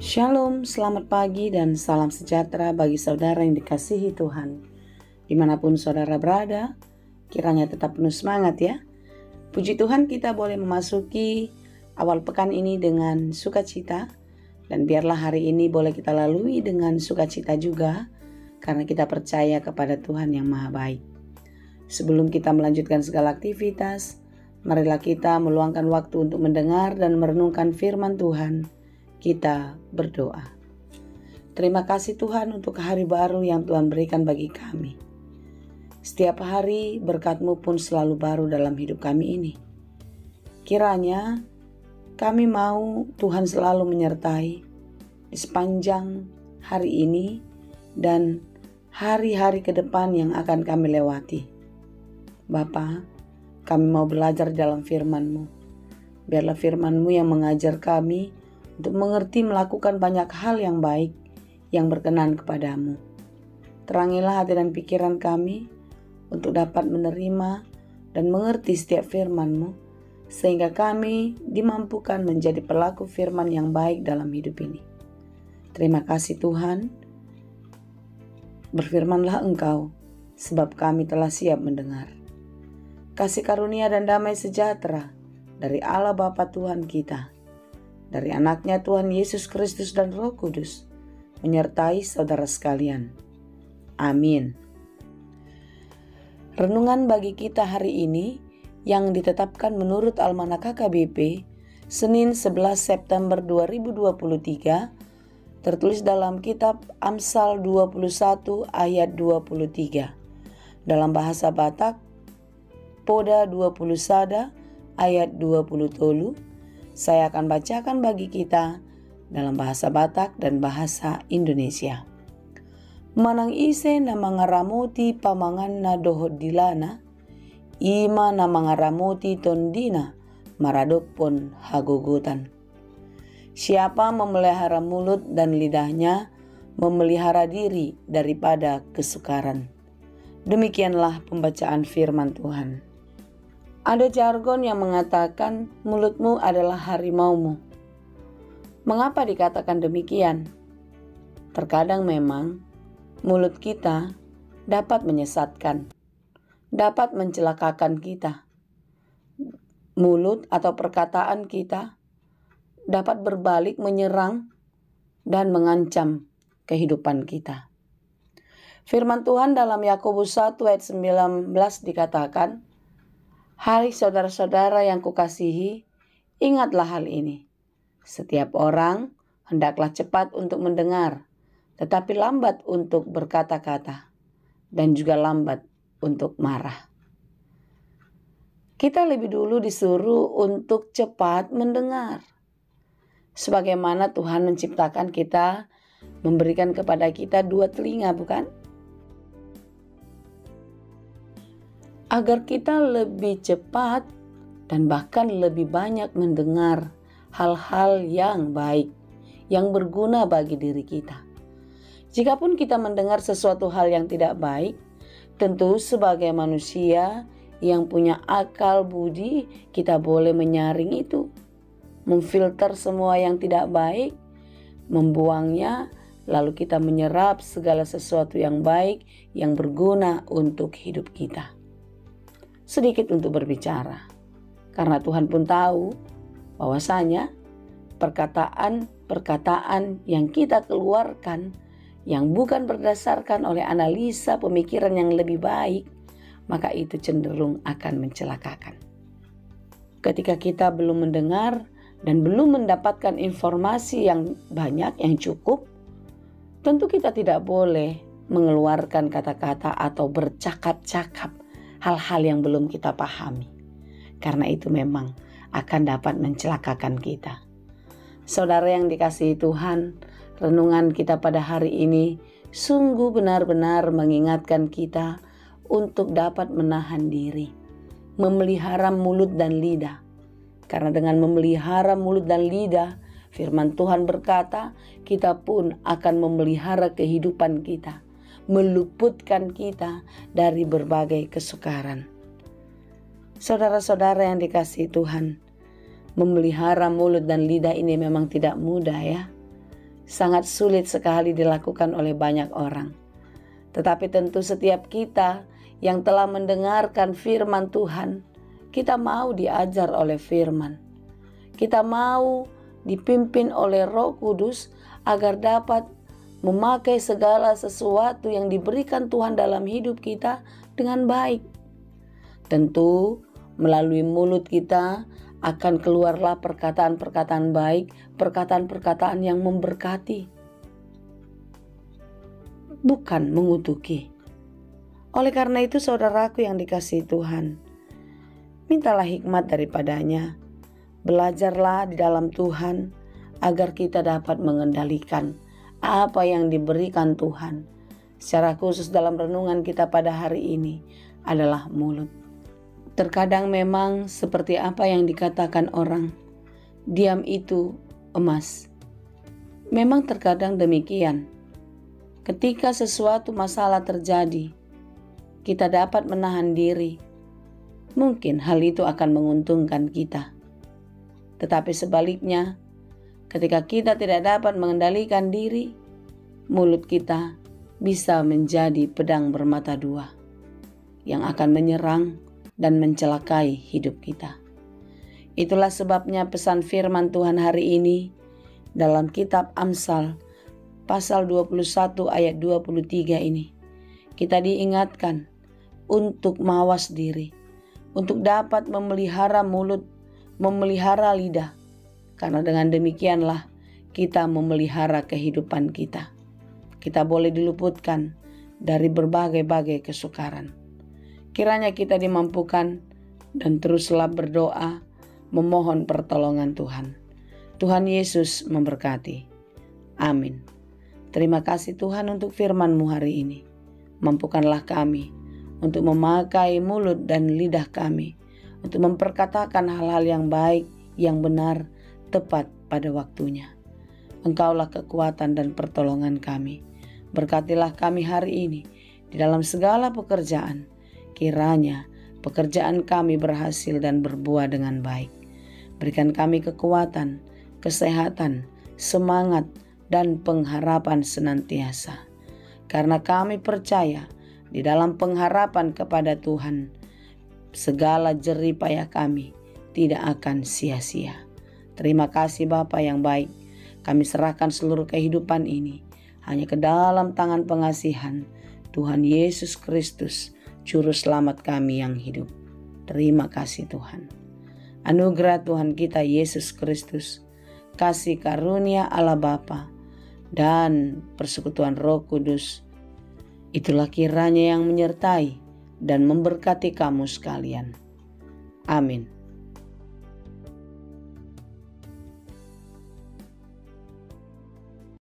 Shalom, selamat pagi dan salam sejahtera bagi saudara yang dikasihi Tuhan. Dimanapun saudara berada, kiranya tetap penuh semangat ya. Puji Tuhan, kita boleh memasuki awal pekan ini dengan sukacita. Dan biarlah hari ini boleh kita lalui dengan sukacita juga, karena kita percaya kepada Tuhan yang Maha Baik. Sebelum kita melanjutkan segala aktivitas, marilah kita meluangkan waktu untuk mendengar dan merenungkan firman Tuhan. Kita berdoa. Terima kasih Tuhan untuk hari baru yang Tuhan berikan bagi kami. Setiap hari berkat-Mu pun selalu baru dalam hidup kami ini. Kiranya kami mau Tuhan selalu menyertai di sepanjang hari ini dan hari-hari ke depan yang akan kami lewati. Bapa, kami mau belajar dalam firman-Mu. Biarlah firman-Mu yang mengajar kami untuk mengerti melakukan banyak hal yang baik yang berkenan kepadamu. Terangilah hati dan pikiran kami untuk dapat menerima dan mengerti setiap firman-Mu, sehingga kami dimampukan menjadi pelaku firman yang baik dalam hidup ini. Terima kasih Tuhan. Berfirmanlah Engkau, sebab kami telah siap mendengar. Kasih karunia dan damai sejahtera dari Allah Bapa Tuhan kita, dari anaknya Tuhan Yesus Kristus dan Roh Kudus, menyertai saudara sekalian. Amin. Renungan bagi kita hari ini yang ditetapkan menurut Almanak KKBP, Senin 11 September 2023, tertulis dalam kitab Amsal 21 ayat 23. Dalam bahasa Batak, Poda 20 Sada ayat 20 Tolu. Saya akan bacakan bagi kita dalam bahasa Batak dan bahasa Indonesia. Manang ise na mangaramoti pamanganna dohodilana, ima na mangaramoti tondina maradopon hagogotan. Siapa memelihara mulut dan lidahnya, memelihara diri daripada kesukaran. Demikianlah pembacaan firman Tuhan. Ada jargon yang mengatakan mulutmu adalah harimaumu. Mengapa dikatakan demikian? Terkadang memang mulut kita dapat menyesatkan, dapat mencelakakan kita. Mulut atau perkataan kita dapat berbalik menyerang dan mengancam kehidupan kita. Firman Tuhan dalam Yakobus 1 ayat 19 dikatakan, "Hai saudara-saudara yang kukasihi, ingatlah hal ini. Setiap orang hendaklah cepat untuk mendengar, tetapi lambat untuk berkata-kata, dan juga lambat untuk marah." Kita lebih dulu disuruh untuk cepat mendengar. Sebagaimana Tuhan menciptakan kita, memberikan kepada kita dua telinga, bukan? Agar kita lebih cepat dan bahkan lebih banyak mendengar hal-hal yang baik, yang berguna bagi diri kita. Jikapun kita mendengar sesuatu hal yang tidak baik, tentu sebagai manusia yang punya akal budi, kita boleh menyaring itu, memfilter semua yang tidak baik, membuangnya, lalu kita menyerap segala sesuatu yang baik, yang berguna untuk hidup kita. Sedikit untuk berbicara, karena Tuhan pun tahu bahwasanya perkataan yang kita keluarkan yang bukan berdasarkan oleh analisa pemikiran yang lebih baik, maka itu cenderung akan mencelakakan. Ketika kita belum mendengar dan belum mendapatkan informasi yang banyak, yang cukup, tentu kita tidak boleh mengeluarkan kata-kata atau bercakap-cakap hal-hal yang belum kita pahami, karena itu memang akan dapat mencelakakan kita. Saudara yang dikasihi Tuhan, renungan kita pada hari ini sungguh benar-benar mengingatkan kita untuk dapat menahan diri, memelihara mulut dan lidah. Karena dengan memelihara mulut dan lidah, firman Tuhan berkata, kita pun akan memelihara kehidupan kita, meluputkan kita dari berbagai kesukaran. Saudara-saudara yang dikasihi Tuhan, memelihara mulut dan lidah ini memang tidak mudah ya. sangat sulit sekali dilakukan oleh banyak orang. Tetapi tentu setiap kita yang telah mendengarkan firman Tuhan, kita mau diajar oleh firman. Kita mau dipimpin oleh Roh Kudus agar dapat memakai segala sesuatu yang diberikan Tuhan dalam hidup kita dengan baik. Tentu melalui mulut kita akan keluarlah perkataan-perkataan baik, perkataan-perkataan yang memberkati, bukan mengutuki. Oleh karena itu saudaraku yang dikasihi Tuhan, mintalah hikmat daripadanya. Belajarlah di dalam Tuhan agar kita dapat mengendalikan apa yang diberikan Tuhan. Secara khusus dalam renungan kita pada hari ini adalah mulut. Terkadang memang seperti apa yang dikatakan orang, diam itu emas. Memang terkadang demikian. Ketika sesuatu masalah terjadi, kita dapat menahan diri. Mungkin hal itu akan menguntungkan kita. Tetapi sebaliknya, ketika kita tidak dapat mengendalikan diri, mulut kita bisa menjadi pedang bermata dua yang akan menyerang dan mencelakai hidup kita. Itulah sebabnya pesan firman Tuhan hari ini dalam kitab Amsal pasal 21 ayat 23 ini. Kita diingatkan untuk mawas diri, untuk dapat memelihara mulut, memelihara lidah. Karena dengan demikianlah kita memelihara kehidupan kita. Kita boleh diluputkan dari berbagai-bagai kesukaran. Kiranya kita dimampukan dan teruslah berdoa, memohon pertolongan Tuhan. Tuhan Yesus memberkati. Amin. Terima kasih Tuhan untuk firman-Mu hari ini. Mampukanlah kami untuk memakai mulut dan lidah kami untuk memperkatakan hal-hal yang baik, yang benar, tepat pada waktunya. Engkaulah kekuatan dan pertolongan kami. Berkatilah kami hari ini di dalam segala pekerjaan. Kiranya pekerjaan kami berhasil dan berbuah dengan baik. Berikan kami kekuatan, kesehatan, semangat, dan pengharapan senantiasa. Karena kami percaya di dalam pengharapan kepada Tuhan, segala jerih payah kami tidak akan sia-sia. Terima kasih Bapa yang baik. Kami serahkan seluruh kehidupan ini hanya ke dalam tangan pengasihan Tuhan Yesus Kristus, Juru Selamat kami yang hidup. Terima kasih Tuhan. Anugerah Tuhan kita Yesus Kristus, kasih karunia Allah Bapa, dan persekutuan Roh Kudus, itulah kiranya yang menyertai dan memberkati kamu sekalian. Amin.